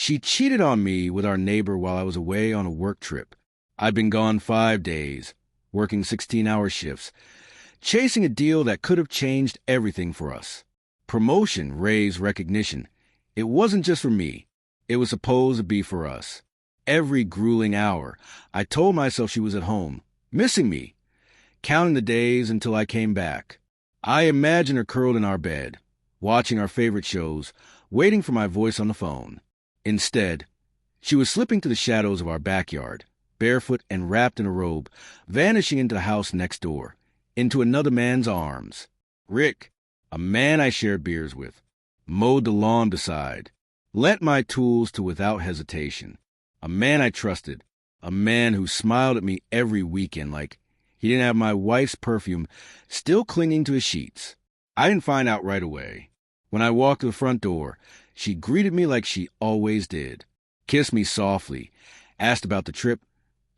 She cheated on me with our neighbor while I was away on a work trip. I'd been gone 5 days, working 16-hour shifts, chasing a deal that could have changed everything for us. Promotion, raise, recognition. It wasn't just for me. It was supposed to be for us. Every grueling hour, I told myself she was at home, missing me, counting the days until I came back. I imagined her curled in our bed, watching our favorite shows, waiting for my voice on the phone. Instead, she was slipping through the shadows of our backyard, barefoot and wrapped in a robe, vanishing into the house next door, into another man's arms. Rick, a man I shared beers with, mowed the lawn beside, lent my tools to without hesitation. A man I trusted, a man who smiled at me every weekend like he didn't have my wife's perfume still clinging to his sheets. I didn't find out right away. When I walked to the front door, she greeted me like she always did, kissed me softly, asked about the trip,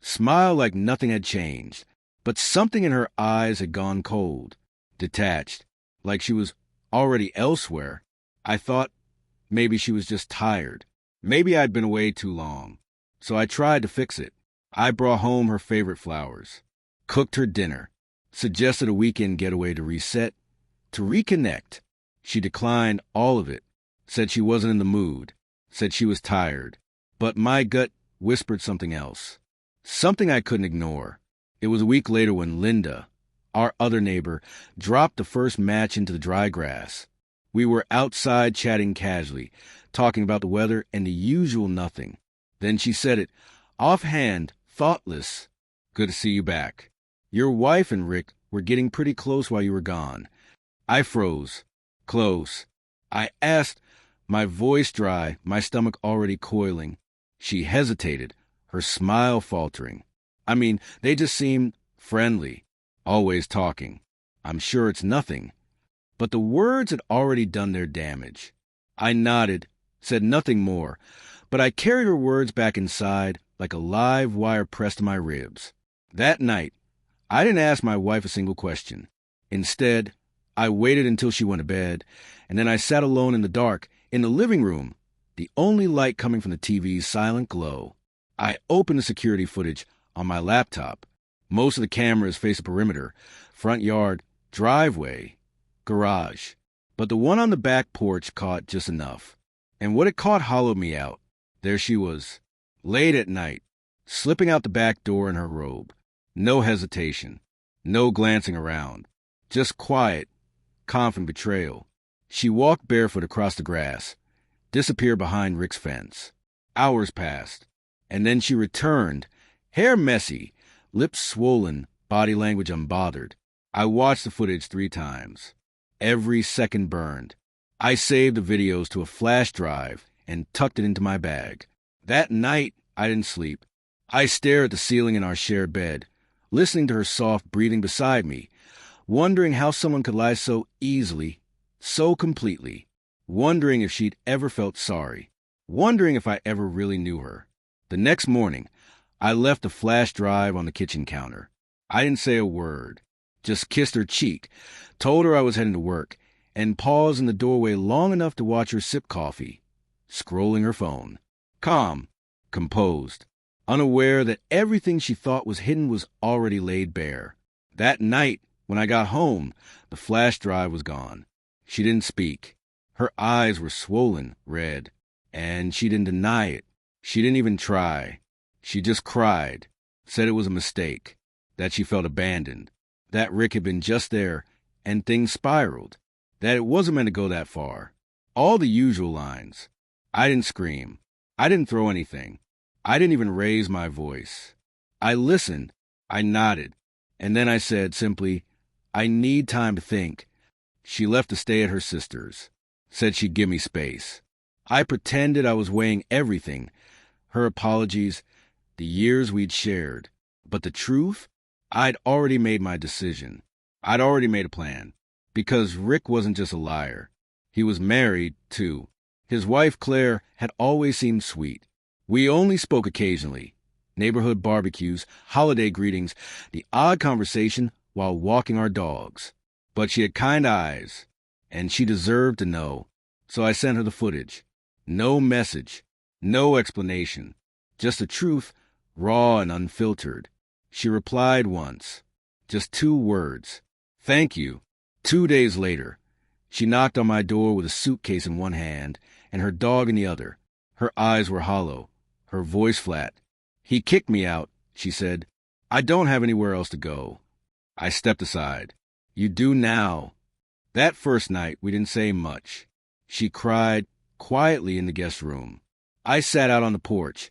smiled like nothing had changed, but something in her eyes had gone cold, detached, like she was already elsewhere. I thought maybe she was just tired. Maybe I'd been away too long. So I tried to fix it. I brought home her favorite flowers, cooked her dinner, suggested a weekend getaway to reset, to reconnect. She declined all of it, said she wasn't in the mood, said she was tired. But my gut whispered something else, something I couldn't ignore. It was a week later when Linda, our other neighbor, dropped the first match into the dry grass. We were outside chatting casually, talking about the weather and the usual nothing. Then she said it, offhand, thoughtless. Good to see you back. Your wife and Rick were getting pretty close while you were gone. I froze. Close. I asked, my voice dry, my stomach already coiling. She hesitated, her smile faltering. I mean, they just seemed friendly, always talking. I'm sure it's nothing. But the words had already done their damage. I nodded, said nothing more, but I carried her words back inside like a live wire pressed to my ribs. That night, I didn't ask my wife a single question. Instead, I waited until she went to bed, and then I sat alone in the dark, in the living room, the only light coming from the TV's silent glow. I opened the security footage on my laptop. Most of the cameras face a perimeter, front yard, driveway, garage. But the one on the back porch caught just enough. And what it caught hollowed me out. There she was, late at night, slipping out the back door in her robe. No hesitation, no glancing around, just quiet, confident betrayal. She walked barefoot across the grass, disappeared behind Rick's fence. Hours passed, and then she returned, hair messy, lips swollen, body language unbothered. I watched the footage 3 times. Every second burned. I saved the videos to a flash drive and tucked it into my bag. That night, I didn't sleep. I stared at the ceiling in our shared bed, listening to her soft breathing beside me, wondering how someone could lie so easily, so completely, wondering if she'd ever felt sorry, wondering if I ever really knew her. The next morning, I left the flash drive on the kitchen counter. I didn't say a word, just kissed her cheek, told her I was heading to work, and paused in the doorway long enough to watch her sip coffee, scrolling her phone. Calm, composed, unaware that everything she thought was hidden was already laid bare. That night, when I got home, the flash drive was gone. She didn't speak. Her eyes were swollen, red, and she didn't deny it. She didn't even try. She just cried, said it was a mistake, that she felt abandoned, that Rick had been just there, and things spiraled, that it wasn't meant to go that far. All the usual lines. I didn't scream. I didn't throw anything. I didn't even raise my voice. I listened. I nodded. And then I said simply, I need time to think. She left to stay at her sister's. Said she'd give me space. I pretended I was weighing everything. Her apologies, the years we'd shared. But the truth? I'd already made my decision. I'd already made a plan. Because Rick wasn't just a liar. He was married, too. His wife, Claire, had always seemed sweet. We only spoke occasionally. Neighborhood barbecues, holiday greetings, the odd conversation while walking our dogs. But she had kind eyes, and she deserved to know. So I sent her the footage. No message, No explanation. Just the truth, raw and unfiltered. She replied once. Just 2 words. Thank you. 2 days later, she knocked on my door with a suitcase in one hand and her dog in the other. Her eyes were hollow, her voice flat. He kicked me out, she said. I don't have anywhere else to go. I stepped aside. You do now. That first night, we didn't say much. She cried quietly in the guest room. I sat out on the porch,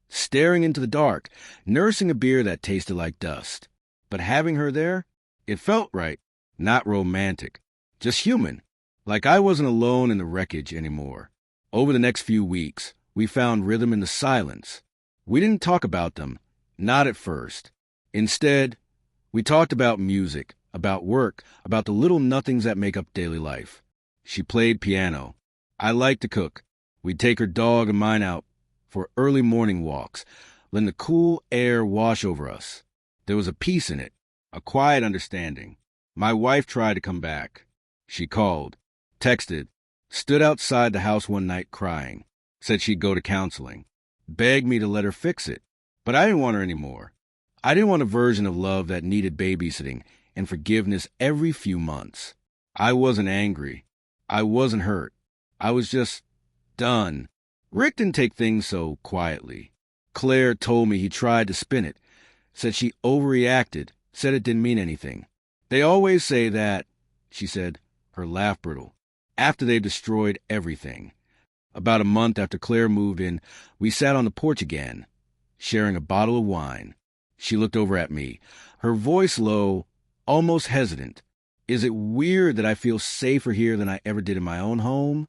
staring into the dark, nursing a beer that tasted like dust. But having her there, it felt right. Not romantic, just human. Like I wasn't alone in the wreckage anymore. Over the next few weeks, we found rhythm in the silence. We didn't talk about them, not at first. Instead, we talked about music, about work, about the little nothings that make up daily life. She played piano. I liked to cook. We'd take her dog and mine out for early morning walks, letting the cool air wash over us. There was a peace in it, a quiet understanding. My wife tried to come back. She called, texted, stood outside the house one night crying, said she'd go to counseling, begged me to let her fix it. But I didn't want her anymore. I didn't want a version of love that needed babysitting and forgiveness every few months. I wasn't angry. I wasn't hurt. I was just done. Rick didn't take things so quietly. Claire told me he tried to spin it, said she overreacted, said it didn't mean anything. They always say that, she said, her laugh brittle, after they've destroyed everything. About a month after Claire moved in, we sat on the porch again, sharing a bottle of wine. She looked over at me, her voice low, almost hesitant. Is it weird that I feel safer here than I ever did in my own home?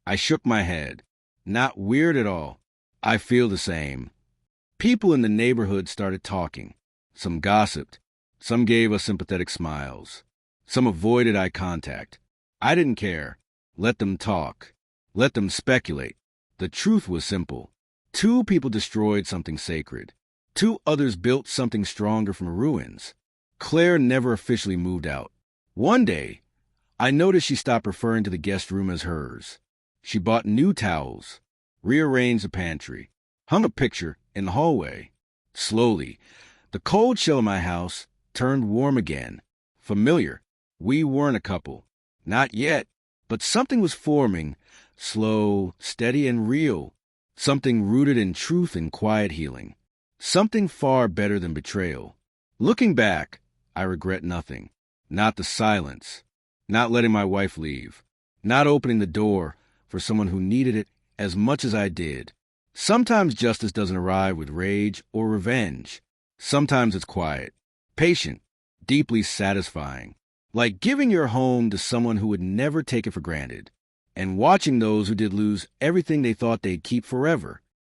I shook my head. Not weird at all. I feel the same. People in the neighborhood started talking. Some gossiped. Some gave us sympathetic smiles. Some avoided eye contact. I didn't care. Let them talk. Let them speculate. The truth was simple. 2 people destroyed something sacred. 2 others built something stronger from ruins. Claire never officially moved out. One day, I noticed she stopped referring to the guest room as hers. She bought new towels, rearranged the pantry, hung a picture in the hallway. Slowly, the cold shell of my house turned warm again. Familiar. We weren't a couple. Not yet. But something was forming, slow, steady, and real. Something rooted in truth and quiet healing. Something far better than betrayal. Looking back, I regret nothing. Not the silence. Not letting my wife leave. Not opening the door for someone who needed it as much as I did. Sometimes justice doesn't arrive with rage or revenge. Sometimes it's quiet, patient, deeply satisfying. Like giving your home to someone who would never take it for granted, and watching those who did lose everything they thought they'd keep forever.